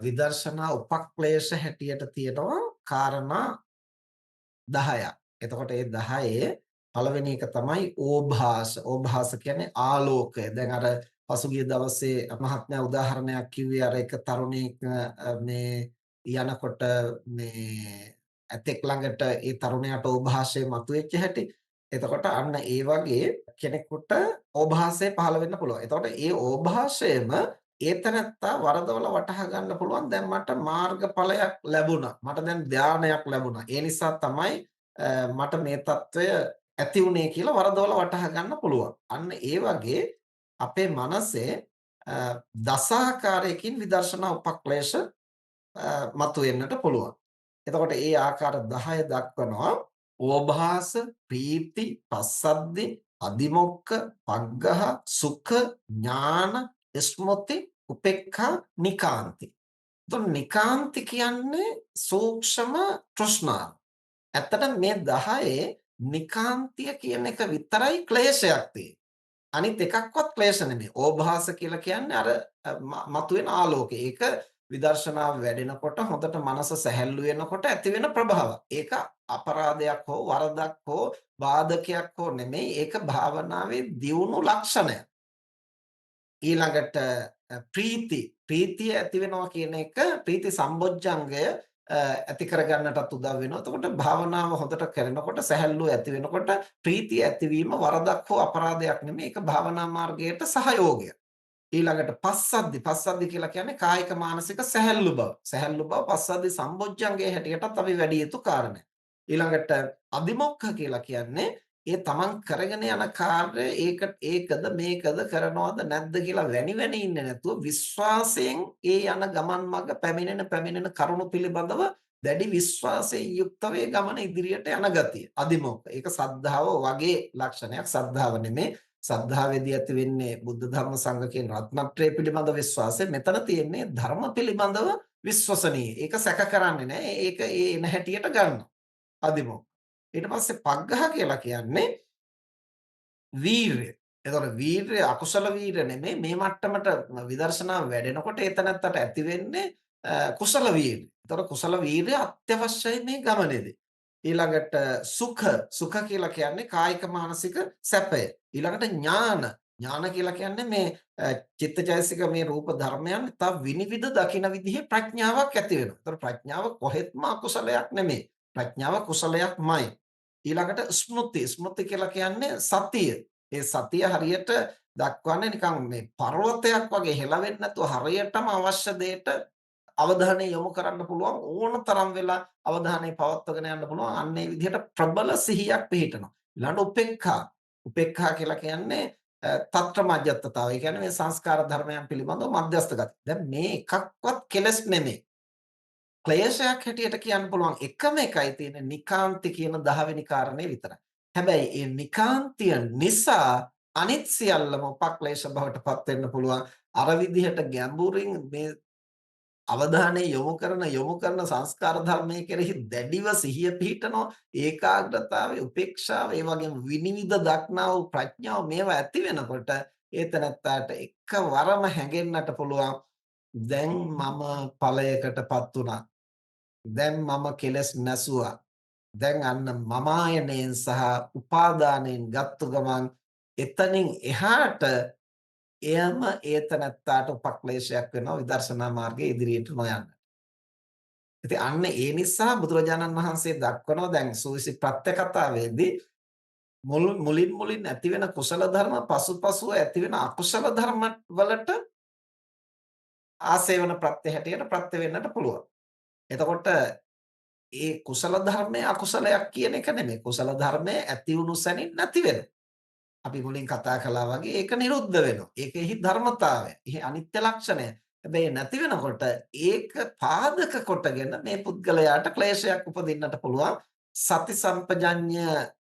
විදර්ශනා උපක්ලේශ හැටියට තියෙනවා කාරණා 10ක්. එතකොට ඒ 10 පළවෙනි එක තමයි ඕභාස. ඕභාස කියන්නේ ආලෝකය. දැන් අර පසුගිය දවසේ මහත්මයා උදාහරණයක් කිව්වේ අර එක තරුණයෙක් මේ යනකොට මේ ඇතෙක් ළඟට ඒ තරුණයාට ඕභාසය මතුවෙච්ච හැටි. එතකොට අන්න ඒ වගේ කෙනෙකුට ඕභාසය පහළ වෙන්න පුළුවන්. එතකොට ඒ ඕභාසයම ඒ තැනත්තා වරදවල වටහා ගන්න පුළුවන්. දැන් මට මාර්ගඵලයක් ලැබුණා. මට දැන් ධානයක් ලැබුණා. ඒ නිසා තමයි මට මේ తত্ত্বය ඇති වුනේ කියලා වරදවල වටහා ගන්න පුළුවන්. අන්න ඒ වගේ අපේ මනසේ දසාකාරයකින් විදර්ශනා උපක්ලේශ මතුවෙන්නට පුළුවන්. එතකොට ඒ ආකාර 10 දක්වනවා. ඕභාස, ප්‍රීති, පස්සද්ධි, අදිමොක්ඛ, පග්ගහ, සුඛ, ඥාන, ස්මෘති, උපේක්ඛා, නිකාන්ති. එතකොට නිකාන්ති කියන්නේ සූක්ෂම තෘෂ්ණාව. ඇත්තට මේ 10 නිකාන්තිය කියන එක විතරයි ක්ලේශයක් තියෙන්නේ. අනිත් එකක්වත් ක්ලේශ නෙමෙයි. ඕභාස කියලා කියන්නේ අර මතුවෙන ආලෝකය. ඒක විදර්ශනාව වැඩෙනකොට හොඳට මනස සැහැල්ලු වෙනකොට ඇති වෙන ප්‍රභාවයක්. ඒක අපරාධයක් හෝ වරදක් හෝ බාධකයක් හෝ නෙමෙයි. ඒක භාවනාවේ දියුණු ලක්ෂණයක්. ඊළඟට ප්‍රීතිය ඇති වෙනවා කියන එක ප්‍රීති සම්බොජ්ජංගය ඇති කරගන්නටත් උදව් වෙනවා. එතකොට භාවනාව හොඳට කරනකොට සැහැල්ලුව ඇති වෙනකොට ප්‍රීතිය ඇතිවීම වරදක් හෝ අපරාධයක් නෙමෙයි. ඒක භාවනා මාර්ගයට සහයෝගයක්. ඊළඟට පස්සද්ධි කියලා කියන්නේ කායික මානසික සැහැල්ලු බව. සැහැල්ලු බව පස්සද්ධි සම්බොජ්ජංගයේ හැටියටත් අපි වැඩි යුතු කාරණයක්. ඊළඟට අදිමොක්ඛ කියලා කියන්නේ ඒ තමන් කරගෙන යන කාර්ය ඒකද මේකද කරනවද නැද්ද කියලා වැනි ඉන්නේ නැතුව විශ්වාසයෙන් ඒ යන ගමන් මඟ පැමිණෙන කරුණු පිළිබඳව දැඩි විශ්වාසයෙන් යුක්තව ඒ ගමන ඉදිරියට යන ගතිය. අදිමොක්ඛ. ඒක සද්ධාව වගේ ලක්ෂණයක්. සද්ධාව නෙමේ. සද්ධාවේදී ඇති වෙන්නේ බුද්ධ ධර්ම සංඝ කියන රත්නත්‍රය පිළිබඳ විශ්වාසය. මෙතන තියෙන්නේ ධර්ම පිළිබඳව විශ්වසනීය. ඒක සැක කරන්නේ නැහැ. ඒක ඒ එන හැටියට ගන්නවා. අදිමොක්ඛ. ඊට පස්සේ පග්ගහ කියලා කියන්නේ වීරය. එතකොට වීරය අකුසල වීරය නෙමෙයි මේ මට්ටමට විදර්ශනා වැඩෙනකොට එතනත්තට ඇති වෙන්නේ කුසල වීරය. එතකොට කුසල වීරය අත්‍යවශ්‍යයි මේ ගමනේදී. ඊළඟට සුඛ කියලා කියන්නේ කායික මානසික සැපය. ඊළඟට ඥාන කියලා කියන්නේ මේ චිත්තචෛසික මේ රූප ධර්මයන් තව විනිවිද දකින විදිහේ ප්‍රඥාවක් ඇති වෙනවා. එතකොට ප්‍රඥාව කොහෙත්ම අකුසලයක් නෙමෙයි. ප්‍රඥාව කුසලයක්මයි. ඊළඟට ස්මෘති කියලා කියන්නේ සතිය. ඒ සතිය හරියට දක්වන්නේ නිකන් මේ පර්වතයක් වගේ හෙලවෙන්නේ නැතුව හරියටම අවශ්‍ය දෙයට අවධානය යොමු කරන්න පුළුවන් ඕන තරම් වෙලා අවධානය පවත්වාගෙන යන්න පුළුවන්. අන්න ඒ විදිහට ප්‍රබල සිහියක් පිහිටනවා. ඊළඟට උපේක්ඛා කියලා කියන්නේ තත්ත්ව මධ්‍යස්ථතාවය. ඒ කියන්නේ මේ සංස්කාර ධර්මයන් පිළිබඳව මධ්‍යස්ථ ගති. දැන් මේ එකක්වත් කෙලස් නෙමෙයි. ක්ලේශයක් හැටියට කියන්න පුළුවන් එකම එකයි තියෙන්නේ නිකාන්ති කියන 10 වෙනි කාරණේ විතරයි. හැබැයි ඒ නිකාන්තිය නිසා අනිත් සියල්ලම උපක්ලේශ බවට පත් වෙන්න පුළුවන්. අර විදිහට ගැඹුරින් මේ අවධානය යොමු කරන සංස්කාර ධර්මයේ කෙරෙහි දැඩිව සිහිය පිහිටනවා. ඒකාග්‍රතාවය, උපේක්ෂාව, ඒ වගේම විනිවිද දක්නා වූ ප්‍රඥාව මේවා ඇති වෙනකොට ඒතනත්තාට එකවරම හැඟෙන්නට පුළුවන් දැන් මම ඵලයකටපත් වුණා. දැන් මම කෙලස් නැසුවා. දැන් අන්න මමායනයෙන් සහ උපාදානයෙන් ගත්තු ගමන් එතනින් එහාට එයම ඒතනත්තාට උපක්ලේශයක් වෙනවා විදර්ශනා මාර්ගයේ ඉදිරියට නොයන්න. ඉතින් අන්න ඒ නිසා බුදුරජාණන් වහන්සේ දක්වනවා දැන් සූවිසි ප්‍රත්‍ය කතාවේදී මුලින් ඇති වෙන කුසල ධර්ම පසුපසුව ඇති වෙන අකුසල ධර්ම වලට ආසේවන ප්‍රත්‍ය හැටියට ප්‍රත්‍ය වෙන්නට පුළුවන්. එතකොට ඒ කුසල ධර්මය අකුසලයක් කියන එක නෙමෙයි. කුසල ධර්මය ඇති වුණු සැනින් නැති වෙනවා. අපි මුලින් කතා කළා වගේ ඒක නිරුද්ධ වෙනවා. ඒකෙහි ධර්මතාවය. එහි අනිත්‍ය ලක්ෂණය. හැබැයි නැති වෙනකොට ඒක පාදක කොටගෙන මේ පුද්ගලයාට ක්ලේශයක් උපදින්නට පුළුවන්. සති සම්පජඤ්ඤය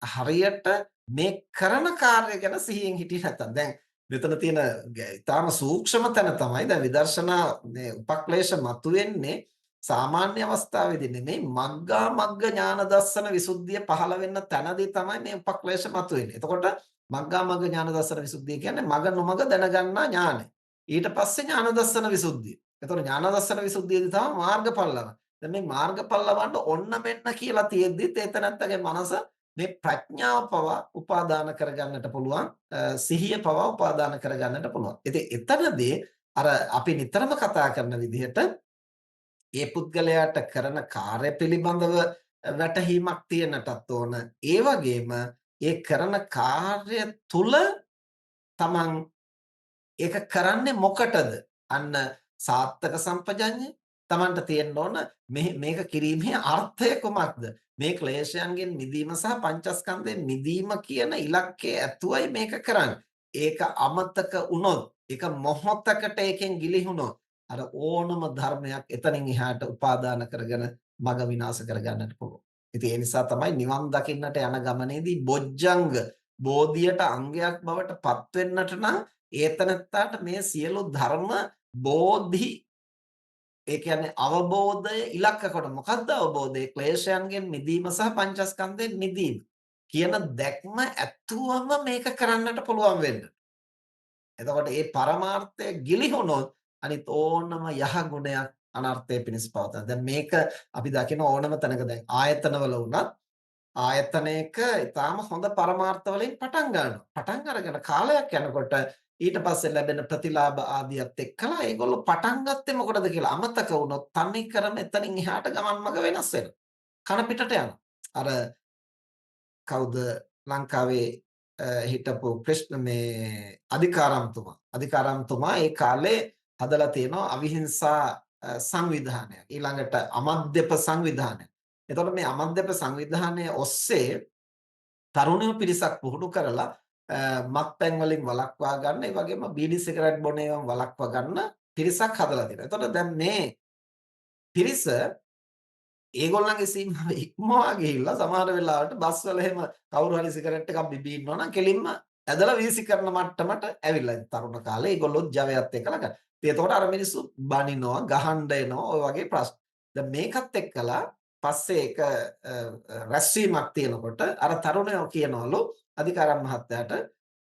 හරියට මේ කරන කාර්ය ගැන සිහියෙන් හිටියේ නැත්තම් දැන් මෙතන තියෙන ඊටාම සූක්ෂම තැන තමයි දැන් විදර්ශනා මේ උපක්ලේශ මතුවෙන්නේ සාමාන්‍ය අවස්ථාවේදී නෙමෙයි මග්ගා මග්ග ඥාන දර්ශන විසුද්ධිය පහළ වෙන්න තැනදී තමයි මේ උපක්ලේශ මතුවෙන්නේ. එතකොට මග්ගා මග්ග ඥාන දර්ශන විසුද්ධිය කියන්නේ මග නොමග දැනගන්නා ඥානය. ඊට පස්සේ ඥාන දර්ශන විසුද්ධිය. එතකොට ඥාන දර්ශන විසුද්ධියේදී තමයි මාර්ගඵල ලබන්නේ. දැන් මේ මාර්ගඵල ලබන්න ඔන්න මෙන්න කියලා තියෙද්දිත් ඒතනත්තගේ මනස මේ ප්‍රඥාව පවා උපාදාන කරගන්නට පුළුවන්. සිහිය පවා උපාදාන කරගන්නට පුළුවන්. ඉතින් එතනදී අර අපි නිතරම කතා කරන විදිහට ඒ පුද්ගලයාට කරන කාර්ය පිළිබඳව වැටහීමක් තියෙන්නටත් ඕන. ඒ වගේම ඒ කරන කාර්ය තුල තමන් ඒක කරන්නේ මොකටද? අන්න සාත්තක සම්පජඤ්ඤය තමන්ට තියෙන්න ඕන මේක කිරීමේ අර්ථය කුමක්ද? මේ ක්ලේශයන්ගෙන් මිදීම සහ පංචස්කන්ධයෙන් මිදීම කියන ඉලක්කය ඇතුවයි මේක කරන්නේ. ඒක අමතක වුණොත්, ඒක මොහොතකට ඒකෙන් ගිලිහුණොත් අර ඕනම ධර්මයක් එතනින් එහාට උපාදාන කරගෙන මඟ විනාශ කරගන්නට පුළුවන්. ඉතින් ඒ නිසා තමයි නිවන් දකින්නට යන ගමනේදී බොජ්ජංග බෝධියට අංගයක් බවට පත් වෙන්නට නම් ඒතනත්තාට මේ සියලු ධර්ම බෝධි ඒ කියන්නේ අවබෝධය ඉලක්ක කොට මොකක්ද අවබෝධය? ක්ලේශයන්ගෙන් මිදීම සහ පංචස්කන්ධයෙන් මිදීම කියන දැක්ම ඇතුවම මේක කරන්නට පුළුවන් වෙන්න. එතකොට මේ පරමාර්ථය ගිලිහුණොත් අනිත් ඕනම යහ ගුණයක් අනර්ථය පිණිස පවතන. දැන් මේක අපි දකින ඕනම තැනක දැන් ආයතනවල වුණත් ආයතනයක ඊටාම හොඳ පරමාර්ථ වලින් පටන් ගන්නවා. පටන් අරගෙන කාලයක් යනකොට ඊට පස්සේ ලැබෙන ප්‍රතිලාභ ආදියත් එක්කලා ඒගොල්ලෝ පටන් ගත්තේ මොකටද කියලා අමතක වුණොත් තනි කරම එතනින් එහාට ගමන් මඟ වෙනස් වෙනවා. කන පිටට යනවා. අර කවුද ලංකාවේ හිටපු ක්‍රිෂ්ණ මේ අධිකාරම්තුමා ඒ කාලේ හදලා තියෙනවා අවිහිංසා සංවිධානයක්. ඊළඟට අමද්දප සංවිධානයක්. එතකොට මේ අමද්දප සංවිධානය ඔස්සේ තරුණයෝ පිරිසක් පුහුණු කරලා මත්පැන් වලින් වළක්වා ගන්න, ඒ වගේම බීඩි සිගරට් බොන ඒවාන් වළක්වා ගන්න පිරිසක් හදලා තියෙනවා. එතකොට දැන් මේ පිරිස ඒගොල්ලන්ගේ සීමාව ඉක්මවා ගිහිල්ලා සමහර වෙලාවට බස් වල එහෙම කවුරු හරි සිගරට් එකක් බිබී ඉන්නවා නම් කෙලින්ම ඇදලා වීසි කරන මට්ටමට ඇවිල්ලා. තරුණ කාලේ ඒගොල්ලෝ ජවයත් එක්කලා ගන්න. ඉතින් එතකොට අර මිනිස්සු බනිනවා, ගහන්න එනවා, ඔය වගේ ප්‍රශ්න. දැන් මේකත් එක්කලා පස්සේ එක රැස්වීමක් තියෙනකොට අර තරුණයෝ කියනවලු අධිකාරම් මහත්තයාට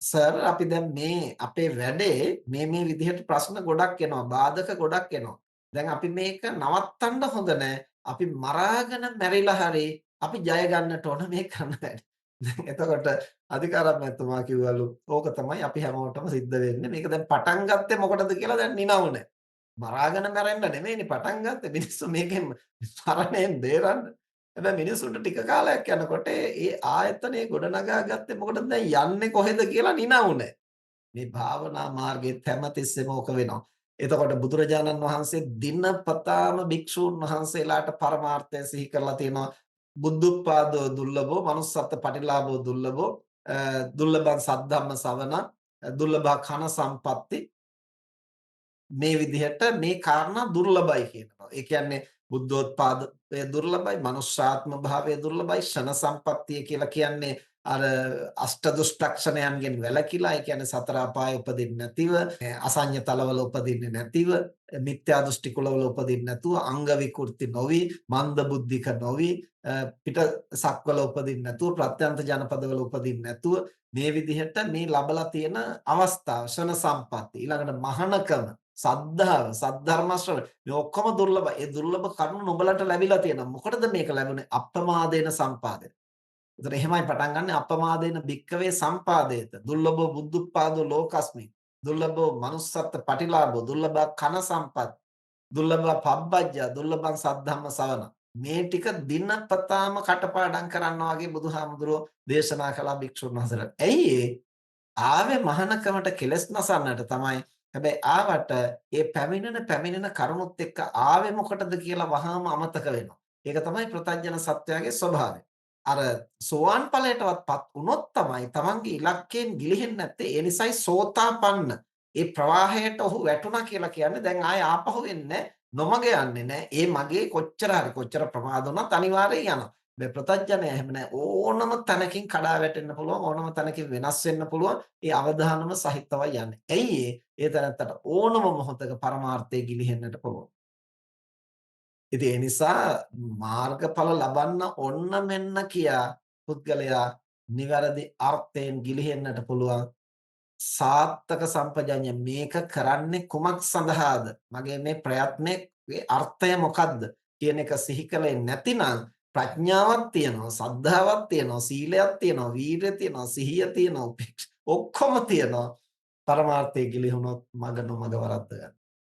සර් අපි දැන් මේ අපේ වැඩේ මේ විදිහට ප්‍රශ්න ගොඩක් එනවා, බාධක ගොඩක් එනවා. දැන් අපි මේක නවත්තන්න හොඳ නැහැ. අපි මරාගෙන මැරිලා හරි අපි ජය ගන්නට ඕන මේ කරන වැඩ. දැන් එතකොට අධිකාරම්තුමා කිව්වලු ඕක තමයි අපි හැමෝටම සිද්ධ වෙන්නේ. මේක දැන් පටන් ගත්තේ මොකටද කියලා දැන් නිනවුනේ. මරාගෙන මැරෙන්න නෙමෙයිනේ පටන් ගත්තේ. මිනිස්සු මේකෙන් මරණයෙන් බේරන්න. හැබැයි මිනිස්සුන්ට ටික කාලයක් යනකොට ඒ ආයතනය ගොඩනගා ගත්තේ මොකටද දැන් යන්නේ කොහෙද කියලා නිනවුනේ. මේ භාවනා මාර්ගයේ හැමතිස්සෙම ඕක වෙනවා. එතකොට බුදුරජාණන් වහන්සේ දිනපතාම භික්ෂූන් වහන්සේලාට පරමාර්ථය සිහි කරලා තියෙනවා. බුද්ධුත්පාදෝ දුර්ලභෝ, manussත්ත්ව පටිලාභෝ දුර්ලභෝ, දුර්ලභං සද්ධම්ම ශ්‍රවණ, දුර්ලභ කන සම්පatti මේ විදිහට මේ කාරණා දුර්ලභයි කියනවා. ඒ කියන්නේ බුද්ධෝත්පාදය දුර්ලභයි, මනුෂ්‍යාත්ම භාවය දුර්ලභයි, ෂණ සම්පත්තිය කියලා කියන්නේ අර අෂ්ට දුෂ්ටක්ෂණයන්ගෙන් වැළකීලා, ඒ කියන්නේ සතර අපාය උපදින්නේ නැතිව, අසඤ්ඤ තලවල උපදින්නේ නැතිව, මිත්‍යා දෘෂ්ටි කුලවල උපදින්නේ නැතුව, අංග විකෘති නොවි, මන්ද බුද්ධික නොවි, පිට සක්වල උපදින්නේ නැතුව, ප්‍රත්‍යන්ත ජනපදවල උපදින්නේ නැතුව මේ විදිහට මේ ලබලා තියෙන අවස්ථාව ෂණ සම්පatti ඊළඟට මහානකම සද්ධාව සද්ධර්ම ශ්‍රවණ මේ ඔක්කොම දුර්ලභයි. ඒ දුර්ලභ කරුණු නුඹලට ලැබිලා තියෙනවා. මොකටද මේක ලැබුණේ? අප්‍රමාදේන සම්පාදේ. ඒතර එහෙමයි පටන් ගන්න අප්‍රමාදේන භික්කවේ සම්පාදේත. දුර්ලභෝ බුද්ධුප්පාදෝ ලෝකස්මි. දුර්ලභෝ manussත්ත්ව පටිලාභෝ දුර්ලභ කන සම්පත්. දුර්ලභ පබ්බජ්ජා දුර්ලභං සද්ධම්ම සවන. මේ ටික දිනපතාම කටපාඩම් කරනවා වගේ බුදුහාමුදුරුවෝ දේශනා කළා භික්ෂුන් වහන්සේලාට. ඇයි ආවේ මහානකමට කෙලස් නසන්නට තමයි. හැබැයි ආවට ඒ පැමිණෙන කරුණුත් එක්ක ආවේ මොකටද කියලා වහාම අමතක වෙනවා. ඒක තමයි ප්‍රත්‍යඥ සත්‍යයේ ස්වභාවය. අර සෝවාන් ඵලයටවත්පත් වුණොත් තමයි තමන්ගේ ඉලක්කයෙන් ගිලිහෙන්නේ නැත්තේ. ඒ නිසායි සෝතාපන්න. ඒ ප්‍රවාහයට ඔහු වැටුණා කියලා කියන්නේ දැන් ආයේ ආපහු එන්නේ නොමග යන්නේ නැහැ. ඒ මගේ කොච්චර ප්‍රමාද වුණත් අනිවාර්යෙන් යනවා. මේ ප්‍රත්‍යඥය එහෙම නැහැ. ඕනම තැනකින් කඩා වැටෙන්න පුළුවන්. ඕනම තැනකින් වෙනස් වෙන්න පුළුවන්. ඒ අවධානම සහිතවයි යන්නේ. ඇයි ඒ තැනත්තට ඕනම මොහොතක පරමාර්ථය ගිලිහෙන්නට පුළුවන්. ඉතින් ඒ නිසා මාර්ගඵල ලබන්න ඔන්න මෙන්න කියා පුද්ගලයා නිවැරදි අර්ථයෙන් ගිලිහෙන්නට පුළුවන්. සාත්තක සම්පජඤ්ඤය මේක කරන්නේ කුමක් සඳහාද? මගේ මේ ප්‍රයත්නයේ අර්ථය මොකක්ද? කියන එක සිහි කලේ නැතිනම් ප්‍රඥාවක් තියෙනවා, සද්ධාවක් තියෙනවා, සීලයක් තියෙනවා, වීරිය තියෙනවා, සිහිය තියෙනවා, ඔක්කොම තියෙනවා. පරමාර්ථය ගිලිහුණොත් මග නොමග වරද්ද ගන්න.